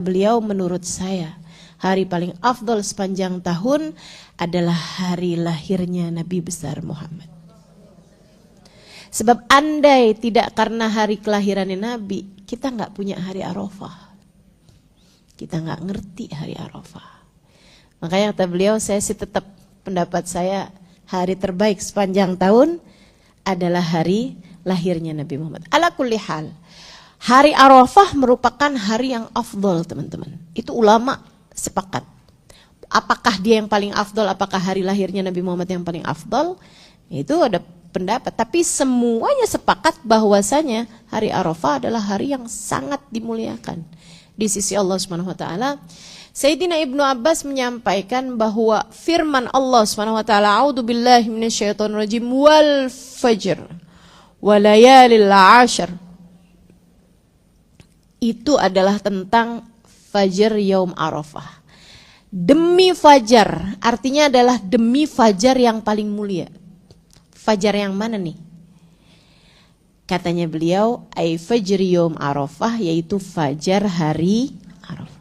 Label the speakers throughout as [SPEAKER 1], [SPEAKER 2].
[SPEAKER 1] beliau, menurut saya hari paling afdol sepanjang tahun adalah hari lahirnya Nabi besar Muhammad. Sebab andai tidak karena hari kelahirannya Nabi, kita nggak punya hari Arafah. Kita nggak ngerti hari Arafah. Makanya kata beliau, saya sih tetap pendapat saya hari terbaik sepanjang tahun adalah hari lahirnya Nabi Muhammad. Ala kulli hal, hari Arafah merupakan hari yang afdol, teman-teman. Itu ulama sepakat. Apakah dia yang paling afdol, apakah hari lahirnya Nabi Muhammad yang paling afdol? Itu ada pendapat, tapi semuanya sepakat bahwasanya hari Arafah adalah hari yang sangat dimuliakan di sisi Allah Subhanahu wa taala. Sayyidina Ibnu Abbas menyampaikan bahwa firman Allah Subhanahu wa taala, "A'udzu billahi minasyaitonir rajim wal fajr wa layalil 'ashr." Itu adalah tentang fajar yaum Arafah. Demi fajar, artinya adalah demi fajar yang paling mulia. Fajar yang mana nih? Katanya beliau, ai fajr yaum Arafah, yaitu fajar hari Arafah.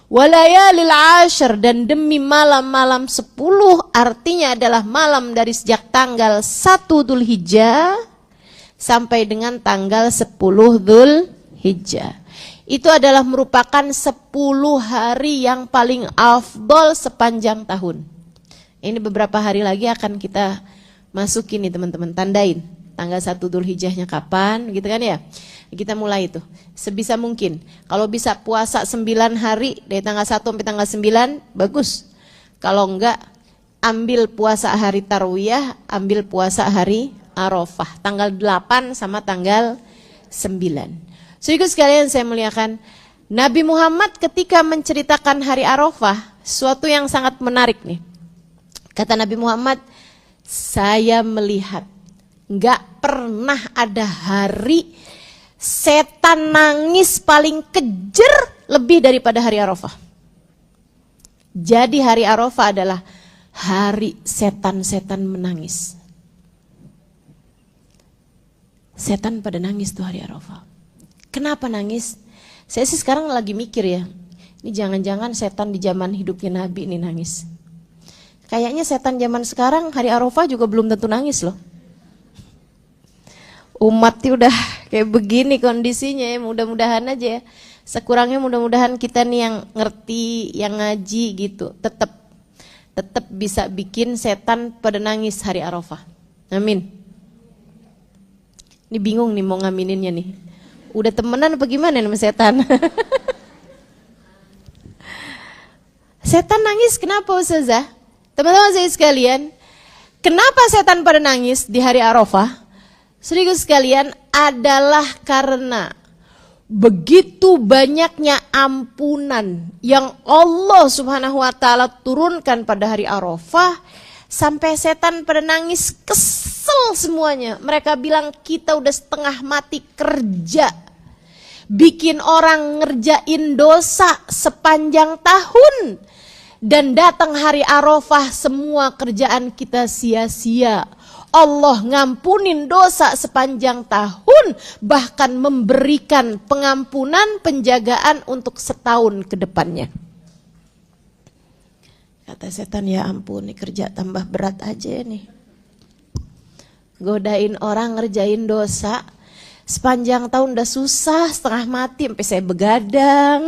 [SPEAKER 1] Walayalil 'ashr, dan demi malam-malam 10, artinya adalah malam dari sejak tanggal 1 Dzulhijjah sampai dengan tanggal 10 Dzulhijjah. Itu adalah merupakan 10 hari yang paling afdol sepanjang tahun. Ini beberapa hari lagi akan kita masukin nih teman-teman, tandain tanggal 1 Dzulhijjahnya kapan gitu kan ya. Kita mulai itu sebisa mungkin. Kalau bisa puasa 9 hari dari tanggal 1 sampai tanggal 9, bagus. Kalau enggak, ambil puasa hari Tarwiyah, ambil puasa hari Arafah, tanggal 8 sama tanggal 9. Saudaraku sekalian saya muliakan, Nabi Muhammad ketika menceritakan hari Arafah, suatu yang sangat menarik nih. Kata Nabi Muhammad, saya melihat nggak pernah ada hari setan nangis paling kejer lebih daripada hari Arafah. Jadi hari Arafah adalah hari setan-setan menangis. Setan pada nangis tuh hari Arafah. Kenapa nangis? Saya sih sekarang lagi mikir ya, ini jangan-jangan setan di zaman hidupnya Nabi ini nangis. Kayaknya setan zaman sekarang hari Arafah juga belum tentu nangis loh. Umatnya udah kayak begini kondisinya ya, mudah-mudahan aja ya. Sekurangnya mudah-mudahan kita nih yang ngerti, yang ngaji gitu, tetap bisa bikin setan pada nangis hari Arafah. Amin. Ini bingung nih mau ngamininnya nih. Udah temenan apa gimana sama setan? Setan nangis kenapa Ustazah? Teman-teman saya sekalian, kenapa setan pada nangis di hari Arafah? Saudaraku sekalian, adalah karena begitu banyaknya ampunan yang Allah Subhanahu wa taala turunkan pada hari Arafah, sampai setan pada nangis, kesel semuanya. Mereka bilang, kita udah setengah mati kerja, bikin orang ngerjain dosa sepanjang tahun, dan datang hari Arafah semua kerjaan kita sia-sia. Allah ngampunin dosa sepanjang tahun, bahkan memberikan pengampunan, penjagaan untuk setahun ke depannya. Kata setan, ya ampun, nih kerja tambah berat aja nih. Godain orang ngerjain dosa sepanjang tahun udah susah, setengah mati, sampai saya begadang.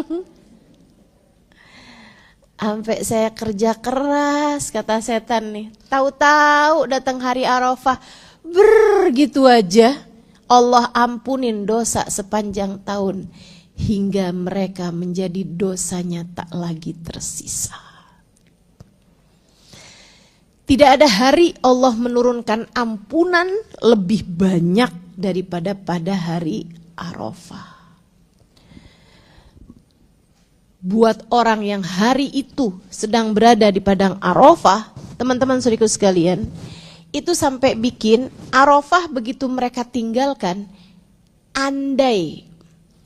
[SPEAKER 1] Sampai saya kerja keras, kata setan nih. Tahu-tahu datang hari Arafah, begitu aja Allah ampunin dosa sepanjang tahun, hingga mereka menjadi dosanya tak lagi tersisa. Tidak ada hari Allah menurunkan ampunan lebih banyak daripada pada hari Arafah. Buat orang yang hari itu sedang berada di padang Arafah, teman-teman saudaraku sekalian, itu sampai bikin Arafah begitu mereka tinggalkan, andai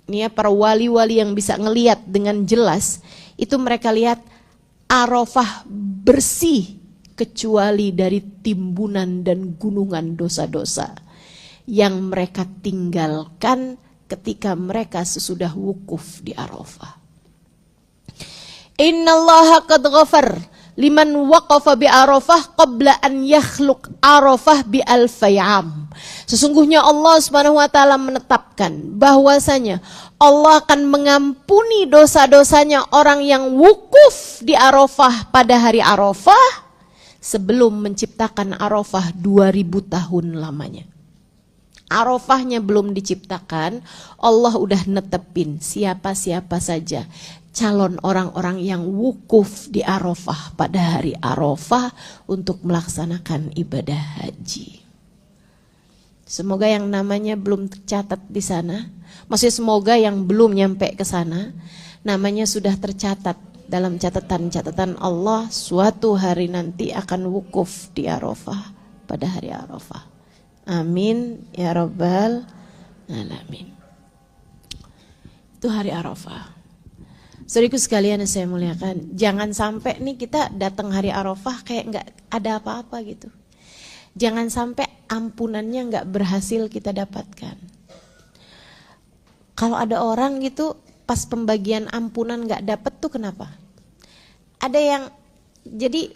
[SPEAKER 1] ini ya para wali-wali yang bisa ngelihat dengan jelas, itu mereka lihat Arafah bersih kecuali dari timbunan dan gunungan dosa-dosa yang mereka tinggalkan ketika mereka sesudah wukuf di Arafah. Innallaha qad ghafar liman waqafa bi Arafah qabla an yakhluq Arafah bi alfayam. Sesungguhnya Allah Subhanahu wa taala menetapkan bahwasanya Allah akan mengampuni dosa-dosanya orang yang wukuf di Arafah pada hari Arafah sebelum menciptakan Arafah 2000 tahun lamanya. Arafahnya belum diciptakan, Allah udah netepin siapa-siapa saja calon orang-orang yang wukuf di Arafah pada hari Arafah untuk melaksanakan ibadah haji. Semoga yang namanya belum tercatat di sana, maksudnya semoga yang belum nyampe ke sana, namanya sudah tercatat dalam catatan-catatan Allah suatu hari nanti akan wukuf di Arafah pada hari Arafah. Amin ya rabbal alamin. Itu hari Arafah. Saudaraku sekalian yang saya muliakan, jangan sampai nih kita datang hari Arafah kayak nggak ada apa-apa gitu. Jangan sampai ampunannya nggak berhasil kita dapatkan. Kalau ada orang gitu pas pembagian ampunan nggak dapet tuh kenapa? Ada yang jadi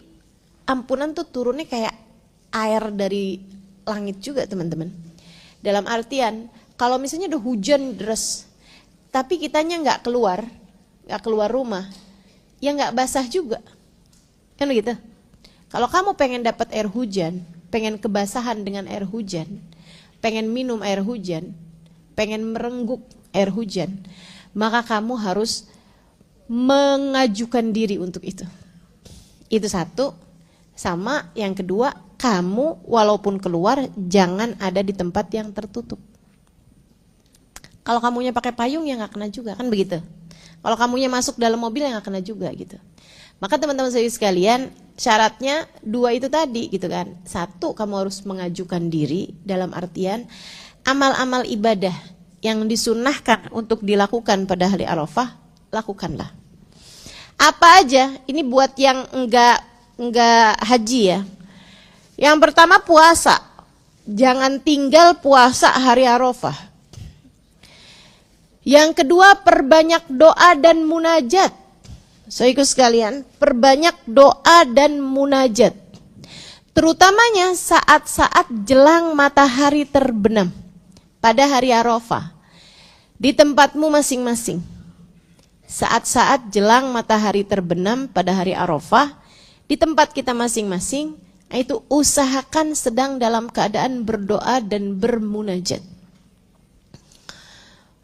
[SPEAKER 1] ampunan tuh turunnya kayak air dari langit juga teman-teman. Dalam artian kalau misalnya udah hujan deras, tapi kitanya nggak keluar rumah, ya nggak basah juga, kan begitu. Kalau kamu pengen dapat air hujan, pengen kebasahan dengan air hujan, pengen minum air hujan, pengen merengguk air hujan, maka kamu harus mengajukan diri untuk itu. Itu satu. Sama yang kedua, kamu walaupun keluar jangan ada di tempat yang tertutup. Kalau kamunya pakai payung ya nggak kena juga, kan begitu. Kalau kamunya masuk dalam mobil ya nggak kena juga gitu. Maka teman-teman saya sekalian, syaratnya dua itu tadi gitu kan. Satu, kamu harus mengajukan diri dalam artian amal-amal ibadah yang disunnahkan untuk dilakukan pada hari Arafah, lakukanlah. Apa aja? Ini buat yang enggak haji ya. Yang pertama puasa. Jangan tinggal puasa hari Arafah. Yang kedua perbanyak doa dan munajat. Saudaraku sekalian, perbanyak doa dan munajat. Terutamanya saat-saat jelang matahari terbenam pada hari Arafah. Di tempatmu masing-masing. Saat-saat jelang matahari terbenam pada hari Arafah, di tempat kita masing-masing, itu usahakan sedang dalam keadaan berdoa dan bermunajat.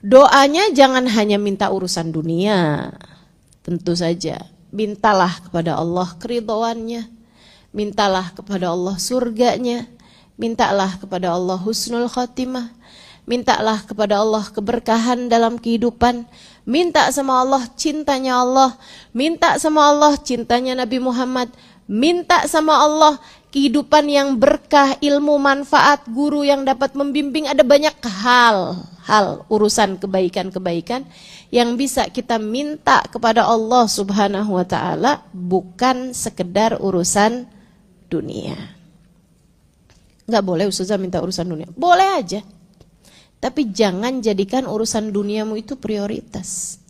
[SPEAKER 1] Doanya jangan hanya minta urusan dunia, tentu saja. Mintalah kepada Allah keridhaannya, mintalah kepada Allah surganya, mintalah kepada Allah husnul khatimah, mintalah kepada Allah keberkahan dalam kehidupan, minta sama Allah cintanya Allah, minta sama Allah cintanya Nabi Muhammad, minta sama Allah kehidupan yang berkah, ilmu manfaat, guru yang dapat membimbing. Ada banyak hal urusan kebaikan-kebaikan yang bisa kita minta kepada Allah Subhanahu wa taala, bukan sekedar urusan dunia. Enggak boleh ustazah minta urusan dunia. Boleh aja. Tapi jangan jadikan urusan duniamu itu prioritas.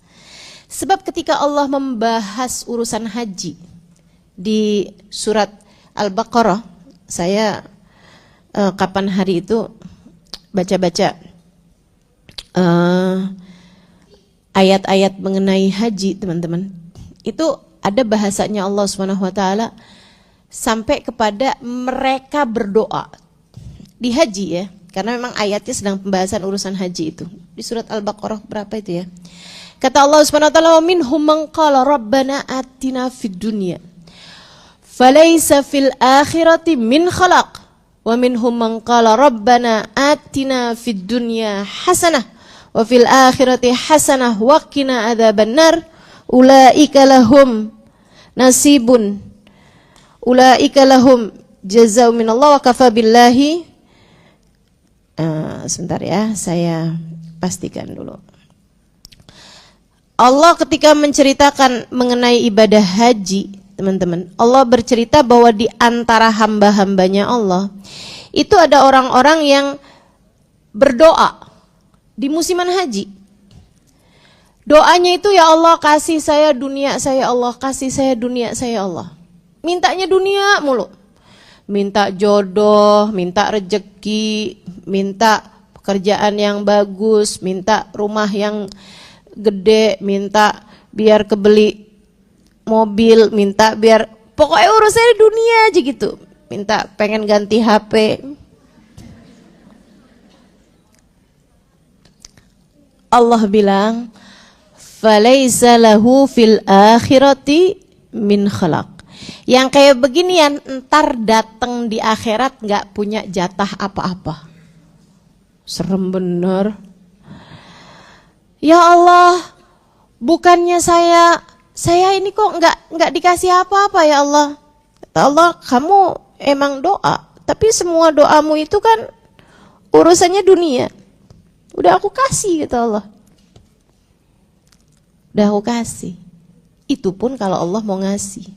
[SPEAKER 1] Sebab ketika Allah membahas urusan haji di surat Al-Baqarah, saya kapan hari itu baca-baca ayat-ayat mengenai haji, teman-teman. Itu ada bahasanya Allah Subhanahu wa taala sampai kepada mereka berdoa di haji ya. Karena memang ayatnya sedang pembahasan urusan haji itu. Di surat Al-Baqarah berapa itu ya? Kata Allah Subhanahu wa taala, "Wa minhum man qala rabbana atina fid dunya falaysa fil akhirati min khalaq wa minhum man qala rabbana atina fid dunya hasanah wa fil akhirati hasanah wa qina adzabannar ulaika lahum nasibun ulaika lahum jazaa'u minallah wa kafa billahi." Sebentar ya, saya pastikan dulu. Allah ketika menceritakan mengenai ibadah haji, teman-teman, Allah bercerita bahwa di antara hamba-hambanya Allah itu ada orang-orang yang berdoa di musiman haji. Doanya itu, ya Allah kasih saya dunia saya, Allah kasih saya dunia saya, Allah. Mintanya dunia mulu. Minta jodoh, minta rejeki, minta pekerjaan yang bagus, minta rumah yang gede, minta biar kebeli mobil, minta biar pokoknya urusannya dunia aja gitu. Minta pengen ganti HP. Allah bilang, "Falaisa lahu fil akhirati min khalaq." Yang kayak beginian ntar datang di akhirat nggak punya jatah apa-apa. Serem bener. Ya Allah, bukannya saya ini kok nggak dikasih apa-apa ya Allah. Kata Allah, kamu emang doa, tapi semua doamu itu kan urusannya dunia. Udah aku kasih, kata Allah. Udah aku kasih. Itu pun kalau Allah mau ngasih.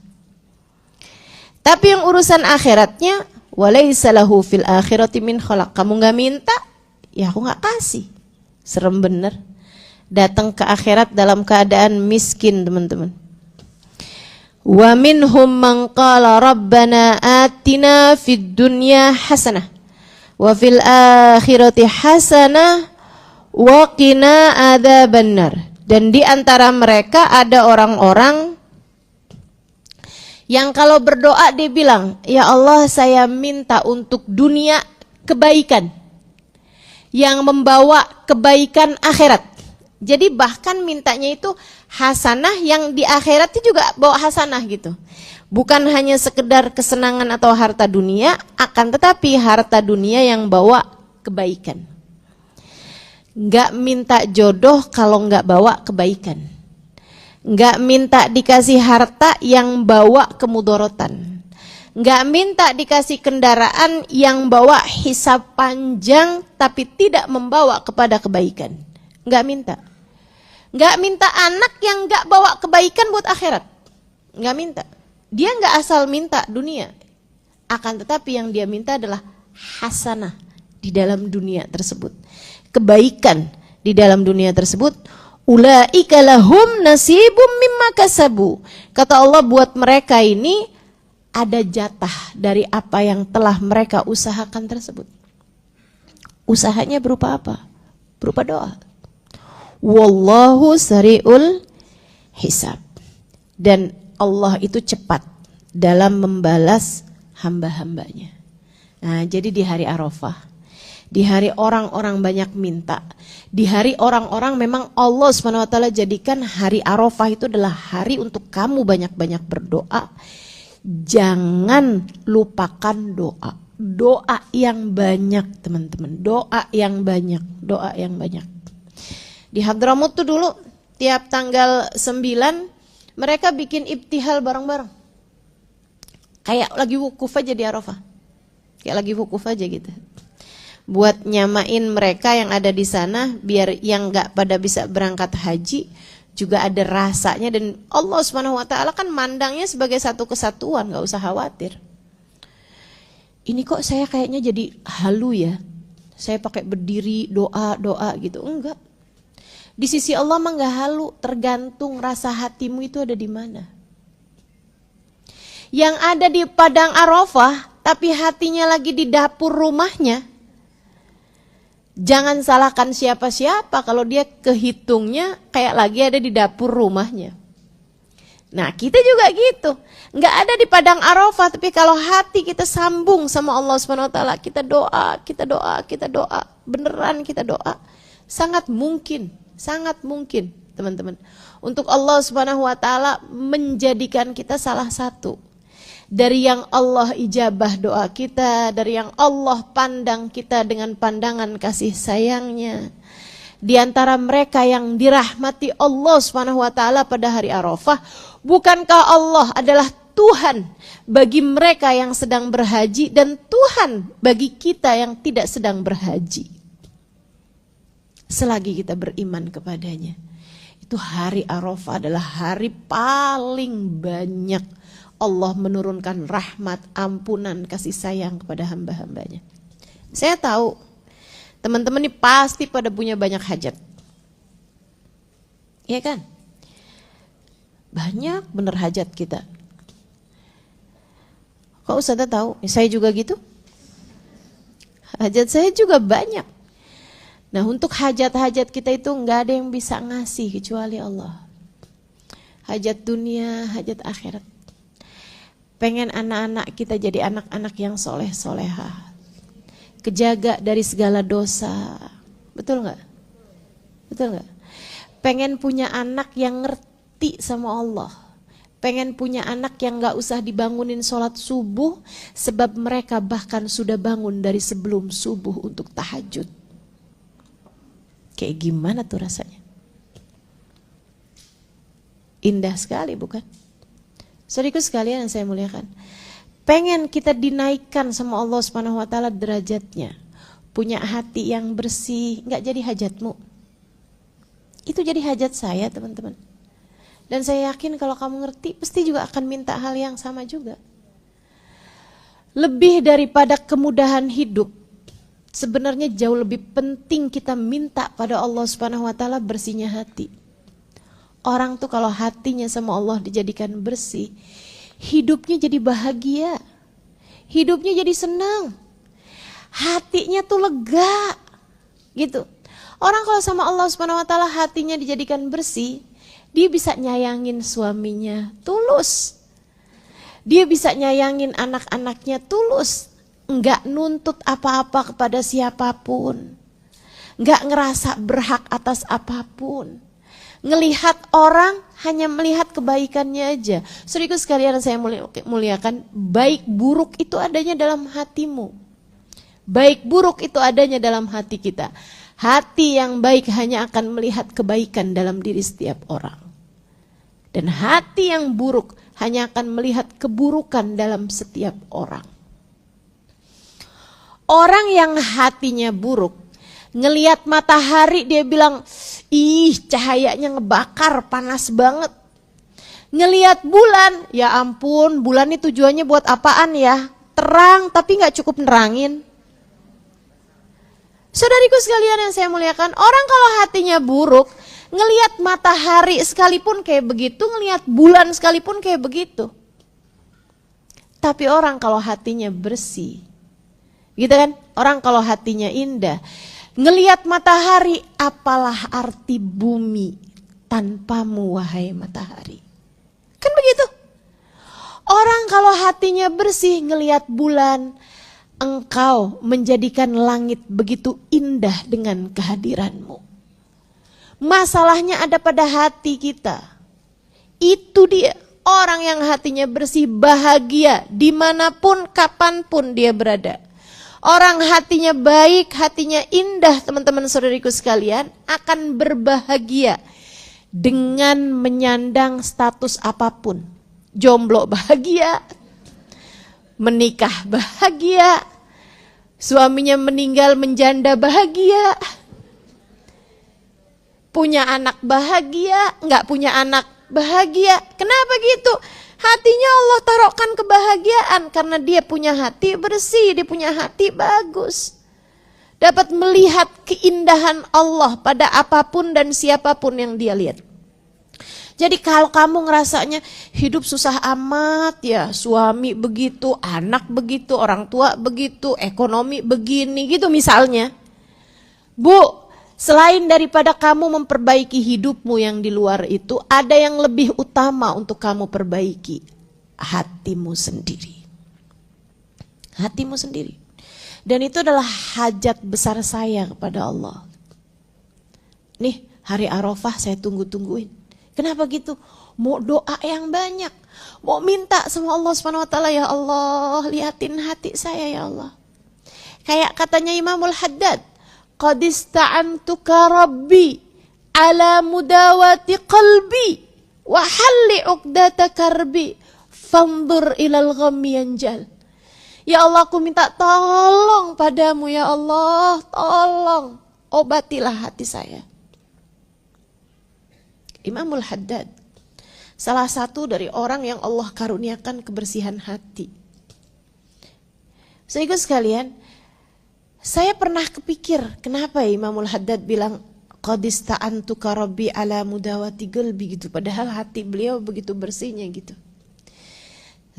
[SPEAKER 1] Tapi yang urusan akhiratnya, walaisa lahu fil akhirati min khalaq. Kamu nggak minta, ya aku nggak kasih. Serem bener. Datang ke akhirat dalam keadaan miskin, teman-teman. Wa minhum man qala rabbana atina fid dunya hasanah wa fil akhirati hasanah wa qina adzabannar. Dan di antara mereka ada orang-orang yang kalau berdoa dia bilang, ya Allah saya minta untuk dunia kebaikan yang membawa kebaikan akhirat. Jadi bahkan mintanya itu hasanah yang di akhirat itu juga bawa hasanah gitu. Bukan hanya sekedar kesenangan atau harta dunia, akan tetapi harta dunia yang bawa kebaikan. Nggak minta jodoh kalau nggak bawa kebaikan. Nggak minta dikasih harta yang bawa kemudorotan. Nggak minta dikasih kendaraan yang bawa hisab panjang tapi tidak membawa kepada kebaikan. Nggak minta. Nggak minta anak yang nggak bawa kebaikan buat akhirat. Nggak minta. Dia nggak asal minta dunia. Akan tetapi yang dia minta adalah hasanah di dalam dunia tersebut. Kebaikan di dalam dunia tersebut. Ulaika lahum nasibum mimma kasabu. Kata Allah, buat mereka ini ada jatah dari apa yang telah mereka usahakan tersebut. Usahanya berupa apa? Berupa doa. Wallahu sari'ul hisab. Dan Allah itu cepat dalam membalas hamba-hambanya. Nah, jadi di hari Arafah, di hari orang-orang banyak minta, di hari orang-orang memang Allah SWT jadikan hari Arafah itu adalah hari untuk kamu banyak-banyak berdoa. Jangan lupakan doa. Doa yang banyak, teman-teman. Doa yang banyak, doa yang banyak. Di Hadramut tuh dulu tiap tanggal 9 mereka bikin ibtihal bareng-bareng. Kayak lagi wukuf aja di Arafah. Kayak lagi wukuf aja gitu. Buat nyamain mereka yang ada di sana biar yang nggak pada bisa berangkat haji juga ada rasanya, dan Allah SWT kan mandangnya sebagai satu kesatuan, nggak usah khawatir. Ini kok saya kayaknya jadi halu ya, saya pakai berdiri doa gitu, enggak. Di sisi Allah mah nggak halu, tergantung rasa hatimu itu ada di mana. Yang ada di padang Arafah tapi hatinya lagi di dapur rumahnya, jangan salahkan siapa-siapa kalau dia kehitungnya kayak lagi ada di dapur rumahnya. Nah, kita juga gitu. Nggak ada di padang Arafah, tapi kalau hati kita sambung sama Allah SWT, kita doa, beneran kita doa. Sangat mungkin, teman-teman, untuk Allah SWT menjadikan kita salah satu dari yang Allah ijabah doa kita, dari yang Allah pandang kita dengan pandangan kasih sayangnya. Di antara mereka yang dirahmati Allah SWT pada hari Arafah, bukankah Allah adalah Tuhan bagi mereka yang sedang berhaji dan Tuhan bagi kita yang tidak sedang berhaji, selagi kita beriman kepadanya. Itu hari Arafah adalah hari paling banyak Allah menurunkan rahmat, ampunan, kasih sayang kepada hamba-hambanya. Saya tahu teman-teman ini pasti pada punya banyak hajat. Iya kan? Banyak bener hajat kita. Kok Ustazah tahu? Saya juga gitu. Hajat saya juga banyak. Nah, untuk hajat-hajat kita itu nggak ada yang bisa ngasih kecuali Allah. Hajat dunia, hajat akhirat. Pengen anak-anak kita jadi anak-anak yang soleh-solehah, kejaga dari segala dosa. Betul nggak? Betul nggak? Pengen punya anak yang ngerti sama Allah. Pengen punya anak yang nggak usah dibangunin sholat subuh, sebab mereka bahkan sudah bangun dari sebelum subuh untuk tahajud. Kayak gimana tuh rasanya? Indah sekali, bukan? Saudaraku sekalian yang saya muliakan, pengen kita dinaikkan sama Allah Subhanahu wa taala derajatnya, punya hati yang bersih, nggak jadi hajatmu. Itu jadi hajat saya, teman-teman. Dan saya yakin kalau kamu ngerti, pasti juga akan minta hal yang sama juga. Lebih daripada kemudahan hidup, sebenarnya jauh lebih penting kita minta pada Allah Subhanahu wa taala bersihnya hati. Orang tuh kalau hatinya sama Allah dijadikan bersih, hidupnya jadi bahagia. Hidupnya jadi senang. Hatinya tuh lega. Gitu. Orang kalau sama Allah Subhanahu wa taala hatinya dijadikan bersih, dia bisa nyayangin suaminya tulus. Dia bisa nyayangin anak-anaknya tulus. Enggak nuntut apa-apa kepada siapapun. Enggak ngerasa berhak atas apapun. Ngelihat orang hanya melihat kebaikannya aja. Saudaraku sekalian yang saya muliakan, baik buruk itu adanya dalam hatimu. Baik buruk itu adanya dalam hati kita. Hati yang baik hanya akan melihat kebaikan dalam diri setiap orang. Dan hati yang buruk hanya akan melihat keburukan dalam setiap orang. Orang yang hatinya buruk, ngelihat matahari dia bilang, ih cahayanya ngebakar, panas banget. Ngelihat bulan, ya ampun bulan ini tujuannya buat apaan ya? Terang tapi gak cukup nerangin. Saudariku sekalian yang saya muliakan, orang kalau hatinya buruk, ngelihat matahari sekalipun kayak begitu, ngelihat bulan sekalipun kayak begitu. Tapi orang kalau hatinya bersih, gitu kan? Orang kalau hatinya indah, ngelihat matahari, apalah arti bumi tanpamu wahai matahari. Kan begitu. Orang kalau hatinya bersih ngelihat bulan, engkau menjadikan langit begitu indah dengan kehadiranmu. Masalahnya ada pada hati kita. Itu dia, orang yang hatinya bersih bahagia dimanapun kapanpun dia berada. Orang hatinya baik, hatinya indah, teman-teman saudariku sekalian, akan berbahagia dengan menyandang status apapun. Jomblo bahagia, menikah bahagia, suaminya meninggal menjanda bahagia, punya anak bahagia, nggak punya anak bahagia. Kenapa gitu? Hatinya Allah taruhkan kebahagiaan karena dia punya hati bersih, dia punya hati bagus. Dapat melihat keindahan Allah pada apapun dan siapapun yang dia lihat. Jadi kalau kamu ngerasanya hidup susah amat ya, suami begitu, anak begitu, orang tua begitu, ekonomi begini gitu misalnya. Bu, selain daripada kamu memperbaiki hidupmu yang di luar itu, ada yang lebih utama untuk kamu perbaiki. Hatimu sendiri. Hatimu sendiri. Dan itu adalah hajat besar saya kepada Allah. Nih, hari Arafah saya tunggu-tungguin. Kenapa gitu? Mau doa yang banyak. Mau minta sama Allah Subhanahu wa taala, ya Allah, liatin hati saya ya Allah. Kayak katanya Imamul Haddad, qad ista'antuka rabbi ala mudawati qalbi wa halli uqdata karbi fanzur ilal ghammi yanjal. Ya Allah, aku minta tolong padamu ya Allah, tolong obatilah hati saya. Imamul Haddad, salah satu dari orang yang Allah karuniakan kebersihan hati. Saudaraku sekalian, saya pernah kepikir, kenapa Imamul Haddad bilang, qad ista'antuka rabbi ala mudawati qalbi gitu. Padahal hati beliau begitu bersihnya gitu.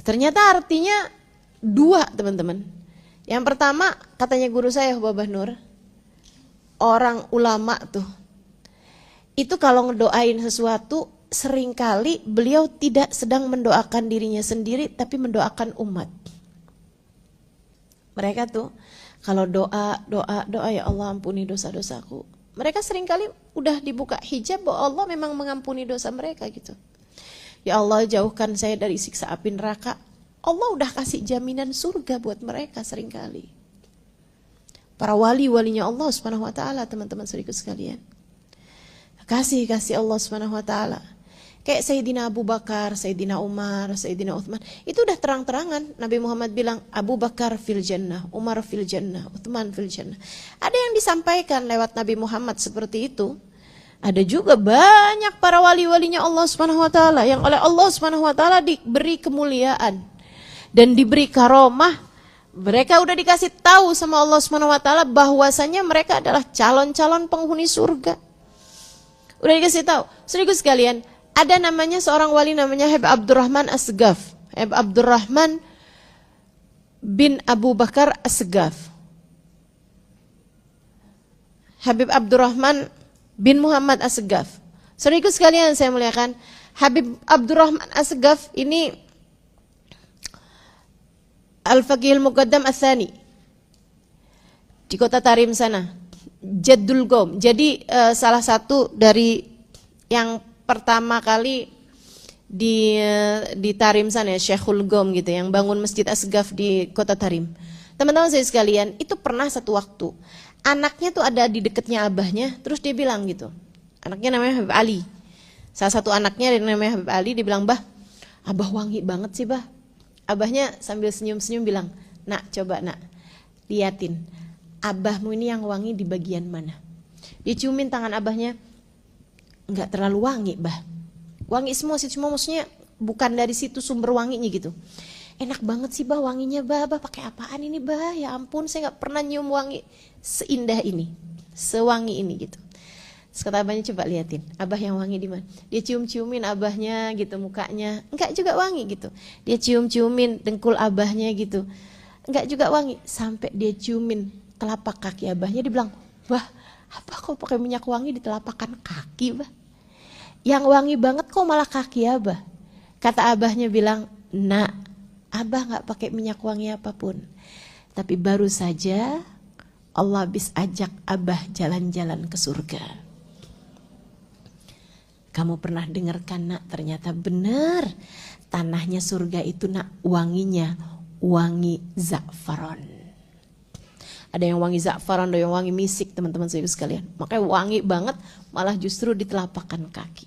[SPEAKER 1] Ternyata artinya dua, teman-teman. Yang pertama, katanya guru saya Babah Nur, orang ulama tuh, itu kalau ngedoain sesuatu, seringkali beliau tidak sedang mendoakan dirinya sendiri, tapi mendoakan umat. Mereka tuh, kalau doa, ya Allah ampuni dosa-dosaku. Mereka seringkali udah dibuka hijab bahwa Allah memang mengampuni dosa mereka gitu. Ya Allah jauhkan saya dari siksa api neraka. Allah udah kasih jaminan surga buat mereka seringkali. Para wali-walinya Allah Subhanahu wa taala, teman-teman saudaraku sekalian. Kasih Allah Subhanahu wa taala. Kayak Sayyidina Abu Bakar, Sayyidina Umar, Sayyidina Uthman. Itu udah terang-terangan. Nabi Muhammad bilang Abu Bakar fil jannah, Umar fil jannah, Uthman fil jannah. Ada yang disampaikan lewat Nabi Muhammad seperti itu. Ada juga banyak para wali-walinya Allah Subhanahu wa taala yang oleh Allah Subhanahu wa taala diberi kemuliaan dan diberi karomah. Mereka udah dikasih tahu sama Allah Subhanahu wa taala bahwasanya mereka adalah calon-calon penghuni surga. Udah dikasih tahu. Saudaraku sekalian, ada namanya seorang wali namanya Habib Abdurrahman As-Segaf. Habib Abdurrahman bin Abu Bakar As-Segaf. Habib Abdurrahman bin Muhammad As-Segaf. Saudaraku sekalian saya muliakan, Habib Abdurrahman As-Segaf ini Al-Faqih Al-Muqaddam Ats-Tsani di kota Tarim sana. Jaddul Qaum. Jadi salah satu dari yang pertama kali di Tarim sana ya, Syekhul Qaum gitu, yang bangun Masjid As-Segaf di kota Tarim. Teman-teman saya sekalian, itu pernah satu waktu anaknya tuh ada di dekatnya abahnya, terus dia bilang gitu. Anaknya namanya Habib Ali. Salah satu anaknya namanya Habib Ali, dia bilang, "Bah, abah wangi banget sih, Bah." Abahnya sambil senyum-senyum bilang, "Nak, coba nak, liatin. Abahmu ini yang wangi di bagian mana?" Dia ciumin tangan abahnya, "Enggak terlalu wangi, Bah. Wangi semua sih, cuma maksudnya bukan dari situ sumber wanginya gitu." "Enak banget sih, Bah, wanginya, Bah. Bah pakai apaan ini, Bah? Ya ampun, saya enggak pernah nyium wangi seindah ini, sewangi ini gitu." Terus kata abahnya, "Coba liatin, abah yang wangi di mana?" Dia cium-ciumin abahnya gitu, mukanya enggak juga wangi gitu. Dia cium-ciumin dengkul abahnya gitu, enggak juga wangi. Sampai dia ciumin telapak kaki abahnya, dia bilang, "Bah, apa kok pakai minyak wangi di telapakan kaki, Bah? Yang wangi banget kok malah kaki abah." Kata abahnya bilang, "Nak, abah gak pakai minyak wangi apapun. Tapi baru saja Allah habis ajak abah jalan-jalan ke surga." Kamu pernah dengarkan, nak? Ternyata benar. Tanahnya surga itu, nak, wanginya wangi za'faron. Ada yang wangi za'faron, ada yang wangi misik, teman-teman saya sekalian. Makanya wangi banget, malah justru di telapakan kaki.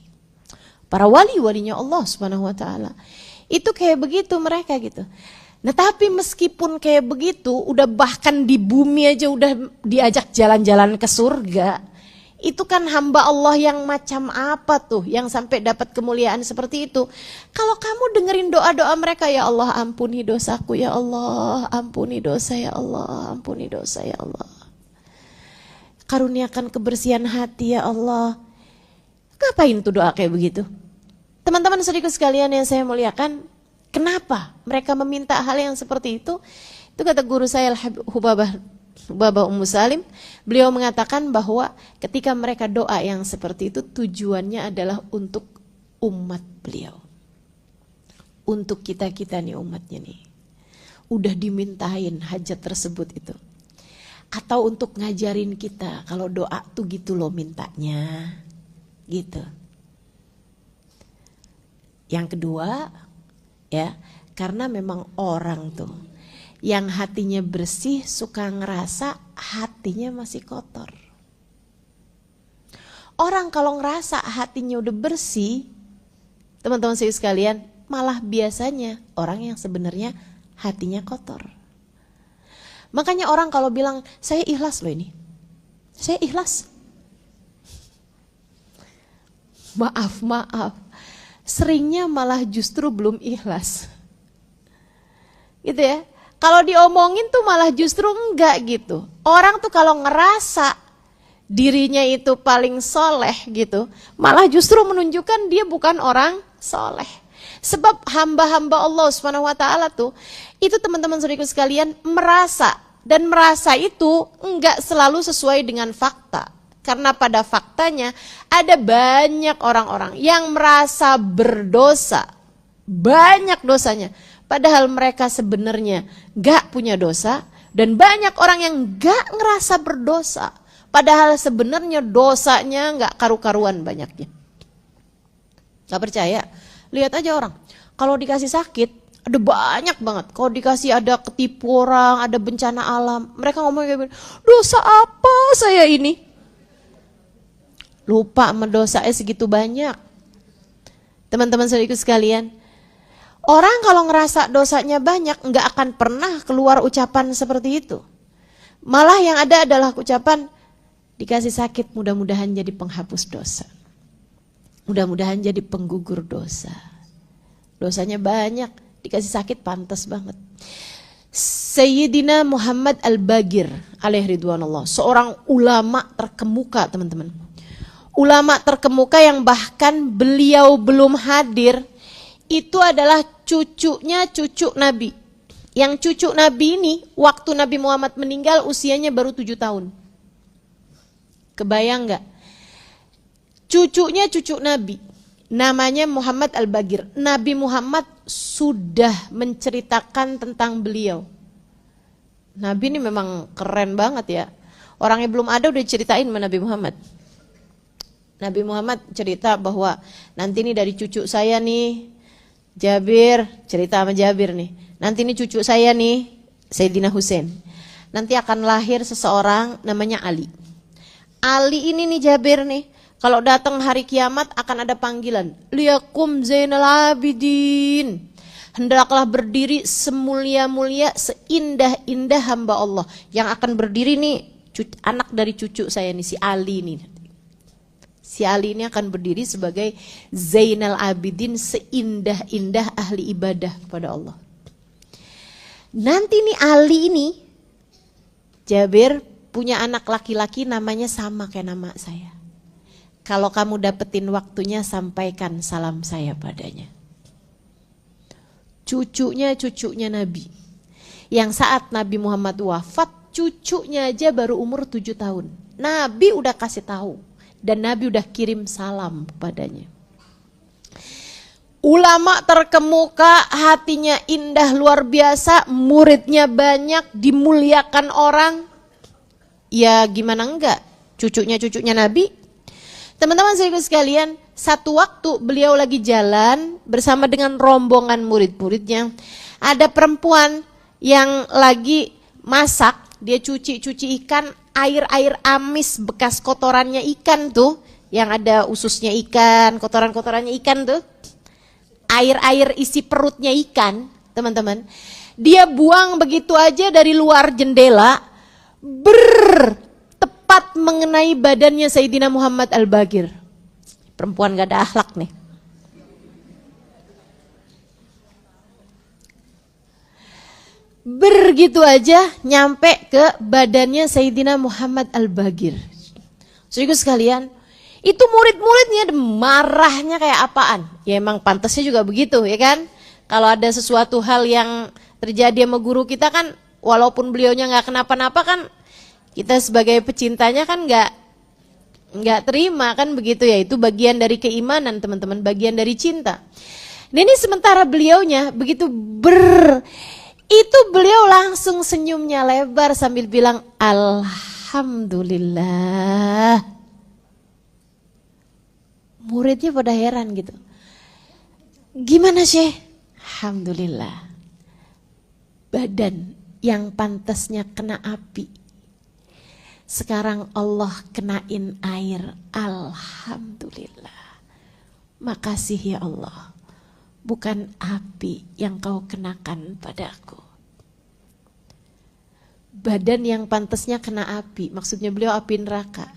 [SPEAKER 1] Para wali-walinya Allah Subhanahu wa taala itu kayak begitu mereka gitu. Nah, tapi meskipun kayak begitu, udah bahkan di bumi aja udah diajak jalan-jalan ke surga. Itu kan hamba Allah yang macam apa tuh yang sampai dapat kemuliaan seperti itu. Kalau kamu dengerin doa-doa mereka, "Ya Allah ampuni dosaku, ya Allah ampuni dosa, ya Allah ampuni dosa, ya Allah. Karuniakan kebersihan hati, ya Allah." Ngapain tuh doa kayak begitu? Teman-teman saudaraku sekalian yang saya muliakan, kenapa mereka meminta hal yang seperti itu? Itu kata guru saya Hubabah Ummu Salim, beliau mengatakan bahwa ketika mereka doa yang seperti itu tujuannya adalah untuk umat beliau. Untuk kita-kita nih umatnya nih. Udah dimintain hajat tersebut itu. Atau untuk ngajarin kita kalau doa tuh gitu loh mintanya. Gitu. Yang kedua, ya, karena memang orang tuh yang hatinya bersih suka ngerasa hatinya masih kotor. Orang kalau ngerasa hatinya udah bersih, teman-teman saya sekalian, malah biasanya orang yang sebenarnya hatinya kotor. Makanya orang kalau bilang, "Saya ikhlas loh ini, saya ikhlas." Maaf, seringnya malah justru belum ikhlas. Gitu ya. Kalau diomongin tuh malah justru enggak gitu. Orang tuh kalau ngerasa dirinya itu paling soleh gitu, malah justru menunjukkan dia bukan orang soleh. Sebab hamba-hamba Allah Subhanahu wa taala tuh, itu teman-teman saudaraku sekalian merasa, dan merasa itu enggak selalu sesuai dengan fakta. Karena pada faktanya ada banyak orang-orang yang merasa berdosa, banyak dosanya, padahal mereka sebenarnya enggak punya dosa. Dan banyak orang yang enggak ngerasa berdosa, padahal sebenarnya dosanya enggak karu-karuan banyaknya. Gak percaya? Lihat aja orang, kalau dikasih sakit, ada banyak banget. Kalau dikasih ada ketipu orang, ada bencana alam, mereka ngomong kayak gini, dosa apa saya ini? Lupa sama dosanya segitu banyak. Teman-teman saudaraku sekalian, orang kalau ngerasa dosanya banyak, nggak akan pernah keluar ucapan seperti itu. Malah yang ada adalah ucapan, dikasih sakit mudah-mudahan jadi penghapus dosa. Mudah-mudahan jadi penggugur dosa. Dosanya banyak, dikasih sakit pantas banget. Sayyidina Muhammad Al-Bagir alaihi ridwanullah, seorang ulama terkemuka, teman-teman. Ulama terkemuka yang bahkan beliau belum hadir, itu adalah cucunya cucu Nabi. Yang cucu Nabi ini, waktu Nabi Muhammad meninggal usianya baru 7 tahun. Kebayang gak? Cucunya cucu Nabi, namanya Muhammad Al-Bagir. Nabi Muhammad sudah menceritakan tentang beliau. Nabi ini memang keren banget ya. Orangnya belum ada udah ceritain sama Nabi Muhammad. Nabi Muhammad cerita bahwa nanti nih dari cucu saya nih, Jabir, cerita sama Jabir nih. Nanti nih cucu saya nih, Sayyidina Husain. Nanti akan lahir seseorang namanya Ali. Ali ini nih Jabir nih, kalau datang hari kiamat akan ada panggilan, liyakum Zainal Abidin. Hendaklah berdiri semulia-mulia, seindah-indah hamba Allah. Yang akan berdiri nih anak dari cucu saya nih, si Ali nih. Si Ali ini akan berdiri sebagai Zainal Abidin, seindah-indah ahli ibadah kepada Allah. Nanti nih Ali ini, Jabir punya anak laki-laki namanya sama kayak nama saya. Kalau kamu dapetin waktunya, sampaikan salam saya padanya. Cucunya Nabi. Yang saat Nabi Muhammad wafat, cucunya aja baru umur 7 tahun. Nabi udah kasih tahu. Dan Nabi udah kirim salam kepadanya. Ulama terkemuka, hatinya indah luar biasa, muridnya banyak, dimuliakan orang. Ya gimana enggak, cucunya Nabi. Teman-teman sekalian, satu waktu beliau lagi jalan bersama dengan rombongan murid-muridnya. Ada perempuan yang lagi masak, dia cuci ikan, air amis bekas kotorannya ikan tuh, yang ada ususnya ikan, kotoran-kotorannya ikan tuh. Air isi perutnya ikan, teman-teman. Dia buang begitu aja dari luar jendela, tepat mengenai badannya Sayyidina Muhammad Al-Bagir. Perempuan gak ada akhlak nih. Begitu aja nyampe ke badannya Sayyidina Muhammad Al-Bagir. Saudaraku sekalian, itu murid-muridnya marahnya kayak apaan? Ya emang pantasnya juga begitu ya kan? Kalau ada sesuatu hal yang terjadi sama guru kita kan, walaupun beliaunya gak kenapa-napa kan, kita sebagai pecintanya kan nggak terima kan begitu ya. Itu bagian dari keimanan teman-teman, bagian dari cinta. Nah ini sementara beliaunya begitu itu beliau langsung senyumnya lebar sambil bilang Alhamdulillah. Muridnya pada heran gitu. Gimana Syekh? Alhamdulillah. Badan yang pantasnya kena api, sekarang Allah kenain air. Alhamdulillah. Makasih ya Allah. Bukan api yang kau kenakan padaku. Badan yang pantasnya kena api, maksudnya beliau api neraka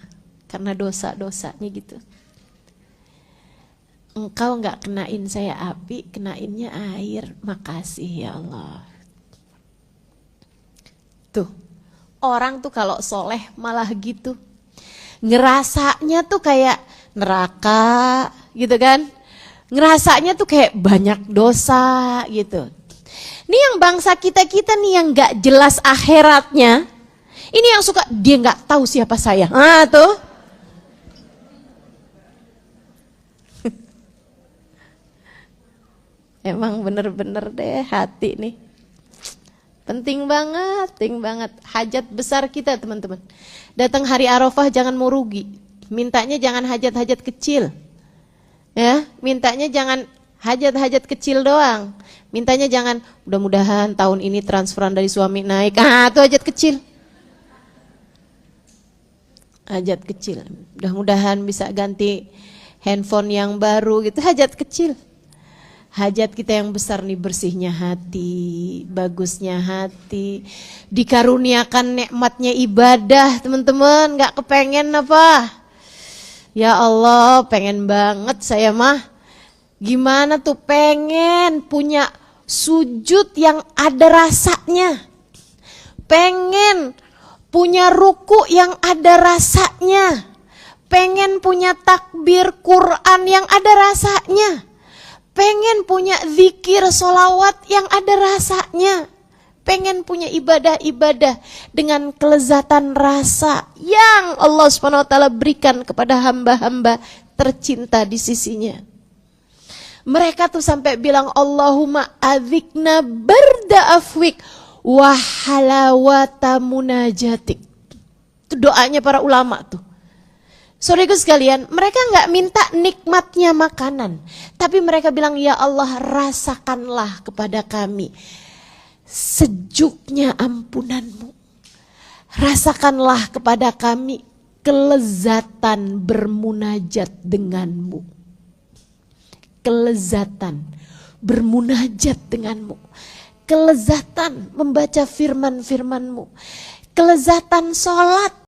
[SPEAKER 1] karena dosa-dosanya gitu. Engkau enggak kenain saya api, kenainnya air. Makasih ya Allah. Tuh. Orang tuh kalau soleh malah gitu. ngerasanya tuh kayak neraka gitu kan. Ngerasanya tuh kayak banyak dosa gitu. Ini yang bangsa kita nih yang gak jelas akhiratnya. Ini yang suka, dia gak tahu siapa saya. Tuh. Emang bener-bener deh hati nih. Penting banget. Hajat besar kita teman-teman. Datang hari Arafah jangan mau rugi. Mintanya jangan hajat-hajat kecil. Ya, mintanya jangan hajat-hajat kecil doang. Mintanya jangan mudah-mudahan tahun ini transferan dari suami naik. Itu hajat kecil. Hajat kecil. Mudah-mudahan bisa ganti handphone yang baru gitu. Hajat kecil. Hajat kita yang besar nih, bersihnya hati, bagusnya hati, dikaruniakan nikmatnya ibadah, teman-teman. Gak kepengen apa? Ya Allah, pengen banget saya mah. Gimana tuh pengen punya sujud yang ada rasanya. Pengen punya ruku yang ada rasanya. Pengen punya takbir Quran yang ada rasanya. Pengen punya zikir solawat yang ada rasanya. Pengen punya ibadah-ibadah dengan kelezatan rasa yang Allah SWT berikan kepada hamba-hamba tercinta di sisinya. Mereka tuh sampai bilang Allahumma adzikna barda afwik wa halawata munajatik. Itu doanya para ulama tuh. Saudaraku sekalian, mereka nggak minta nikmatnya makanan, tapi mereka bilang, ya Allah rasakanlah kepada kami sejuknya ampunanmu. Rasakanlah kepada kami kelezatan bermunajat denganmu. Kelezatan bermunajat denganmu. Kelezatan membaca firman-firmanmu. Kelezatan sholat